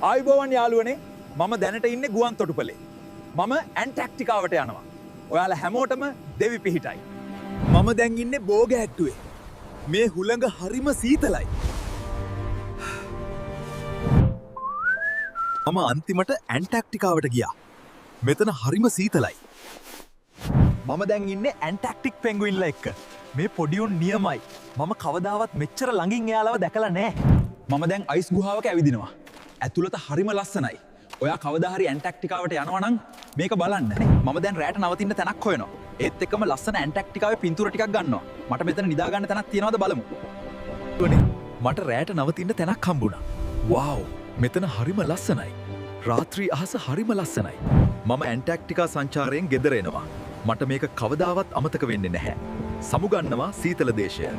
ආයුබෝවන් යාළුවනේ මම දැනට ඉන්නේ ගුවන් තොටුපළේ. මම ඇන්ටාර්ක්ටිකාවට යනවා. ඔයාලා හැමෝටම දෙවි පිහිටයි. මම දැන් ඉන්නේ බෝගෑට්ටුවේ. මේ හුළඟ හරිම සීතලයි. මම අන්තිමට ඇන්ටාර්ක්ටිකාවට ගියා. මෙතන හරිම සීතලයි. මම දැන් ඉන්නේ ඇන්ටාර්ක්ටික් පෙන්ගුයින්ලා එක්ක. මේ පොඩි උන් නියමයි. මම කවදාවත් මෙච්චර ළඟින් එයාලව දැකලා නැහැ. මම දැන් අයිස් ගුහාවක ඇවිදිනවා. ඇතුළත හරිම ලස්සනයි. ඔයා කවදා හරි ඇන්ටාර්ක්ටිකාවට යනවා නම් මේක බලන්න. මම දැන් රැට නවතින්න තැනක් හොයනවා. ඒත් එක්කම ලස්සන ඇන්ටාර්ක්ටිකාවේ පින්තූර ටිකක් ගන්නවා. මට මෙතන නිදා ගන්න තැනක් තියෙනවද බලමු. මට රැට නවතින්න තැනක් හම්බුණා. වව්! මෙතන හරිම ලස්සනයි. රාත්‍රී අහස හරිම ලස්සනයි. මම ඇන්ටාර්ක්ටිකා සංචාරයෙන් ගෙදර එනවා. මට මේක කවදාවත් අමතක වෙන්නේ නැහැ. සමුගන්නවා සීතල දේශය.